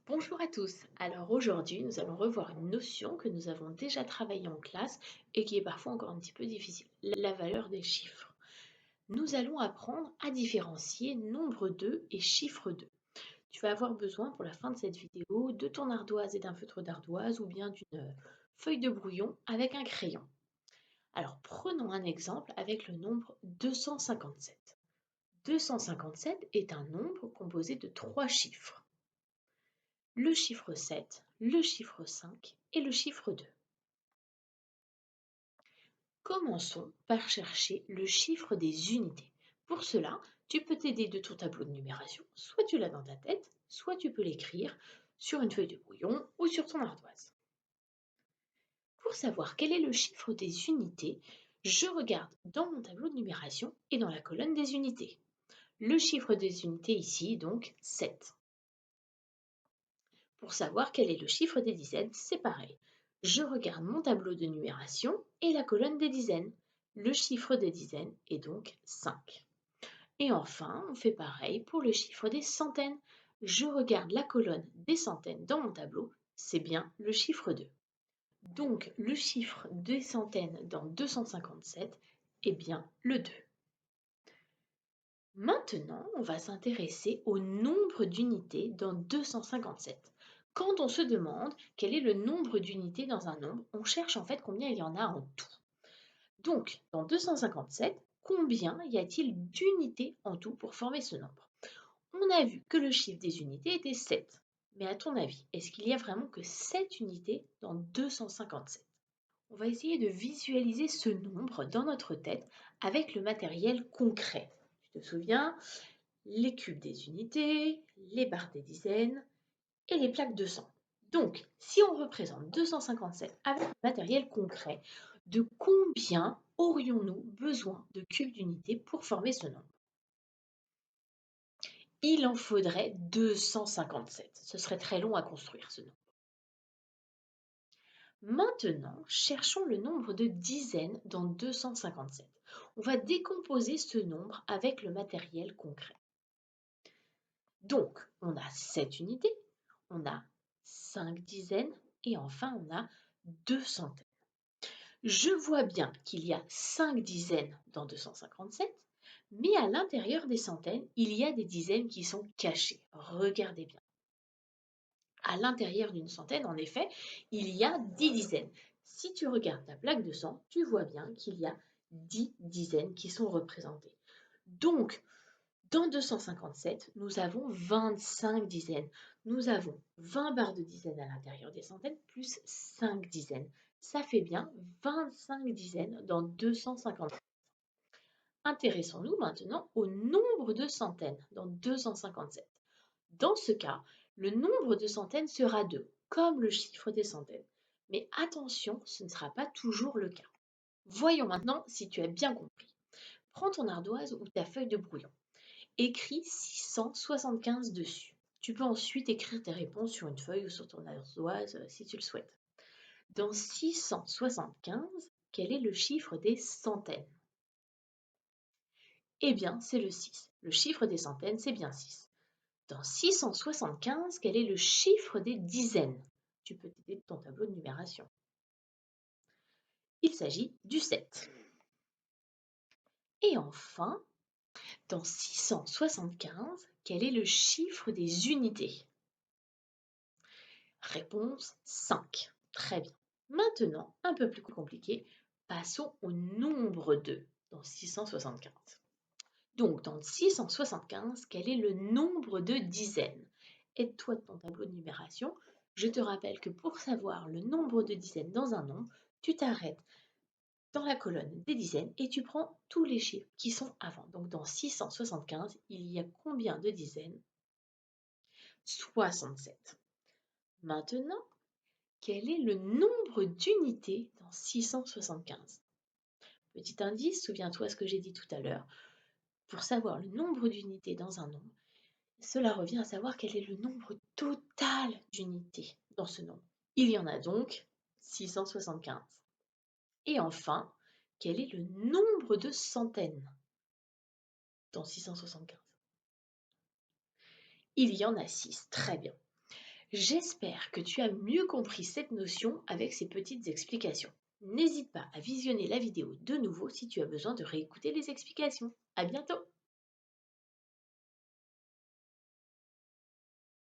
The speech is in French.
Bonjour à tous. Alors aujourd'hui, nous allons revoir une notion que nous avons déjà travaillée en classe et qui est parfois encore un petit peu difficile, la valeur des chiffres. Nous allons apprendre à différencier nombre 2 et chiffre 2. Tu vas avoir besoin pour la fin de cette vidéo de ton ardoise et d'un feutre d'ardoise ou bien d'une feuille de brouillon avec un crayon. Alors prenons un exemple avec le nombre 257. 257 est un nombre composé de 3 chiffres. Le chiffre 7, le chiffre 5 et le chiffre 2. Commençons par chercher le chiffre des unités. Pour cela, tu peux t'aider de ton tableau de numération, soit tu l'as dans ta tête, soit tu peux l'écrire sur une feuille de brouillon ou sur ton ardoise. Pour savoir quel est le chiffre des unités, je regarde dans mon tableau de numération et dans la colonne des unités. Le chiffre des unités ici est donc 7. Pour savoir quel est le chiffre des dizaines, c'est pareil. Je regarde mon tableau de numération et la colonne des dizaines. Le chiffre des dizaines est donc 5. Et enfin, on fait pareil pour le chiffre des centaines. Je regarde la colonne des centaines dans mon tableau, c'est bien le chiffre 2. Donc le chiffre des centaines dans 257 est bien le 2. Maintenant, on va s'intéresser au nombre d'unités dans 257. Quand on se demande quel est le nombre d'unités dans un nombre, on cherche en fait combien il y en a en tout. Donc, dans 257, combien y a-t-il d'unités en tout pour former ce nombre? On a vu que le chiffre des unités était 7. Mais à ton avis, est-ce qu'il y a vraiment que 7 unités dans 257? On va essayer de visualiser ce nombre dans notre tête avec le matériel concret. Tu te souviens, les cubes des unités, les barres des dizaines et les plaques de sang. Donc, si on représente 257 avec le matériel concret, de combien aurions-nous besoin de cubes d'unités pour former ce nombre? Il en faudrait 257. Ce serait très long à construire ce nombre. Maintenant, cherchons le nombre de dizaines dans 257. On va décomposer ce nombre avec le matériel concret. Donc, on a 7 unités, on a 5 dizaines et enfin on a 2 centaines. Je vois bien qu'il y a 5 dizaines dans 257, mais à l'intérieur des centaines, il y a des dizaines qui sont cachées. Regardez bien. À l'intérieur d'une centaine, en effet, il y a 10 dizaines. Si tu regardes ta plaque de sang, tu vois bien qu'il y a 10 dizaines qui sont représentées. Donc, dans 257, nous avons 25 dizaines. Nous avons 20 barres de dizaines à l'intérieur des centaines, plus 5 dizaines. Ça fait bien 25 dizaines dans 257. Intéressons-nous maintenant au nombre de centaines dans 257. Dans ce cas, le nombre de centaines sera 2, comme le chiffre des centaines. Mais attention, ce ne sera pas toujours le cas. Voyons maintenant si tu as bien compris. Prends ton ardoise ou ta feuille de brouillon. Écris 675 dessus. Tu peux ensuite écrire tes réponses sur une feuille ou sur ton ardoise si tu le souhaites. Dans 675, quel est le chiffre des centaines? Eh bien, c'est le 6. Le chiffre des centaines, c'est bien 6. Dans 675, quel est le chiffre des dizaines? Tu peux t'aider de ton tableau de numération. Il s'agit du 7. Et enfin, dans 675, quel est le chiffre des unités? Réponse 5. Très bien. Maintenant, un peu plus compliqué, passons au nombre 2 dans 675. Donc, dans 675, quel est le nombre de dizaines? Aide-toi de ton tableau de numération. Je te rappelle que pour savoir le nombre de dizaines dans un nombre, tu t'arrêtes dans la colonne des dizaines et tu prends tous les chiffres qui sont avant. Donc, dans 675, il y a combien de dizaines? 67. Maintenant, quel est le nombre d'unités dans 675? Petit indice, souviens-toi ce que j'ai dit tout à l'heure. Pour savoir le nombre d'unités dans un nombre, cela revient à savoir quel est le nombre total d'unités dans ce nombre. Il y en a donc 675. Et enfin, quel est le nombre de centaines dans 675? Il y en a 6, très bien. J'espère que tu as mieux compris cette notion avec ces petites explications. N'hésite pas à visionner la vidéo de nouveau si tu as besoin de réécouter les explications. À bientôt!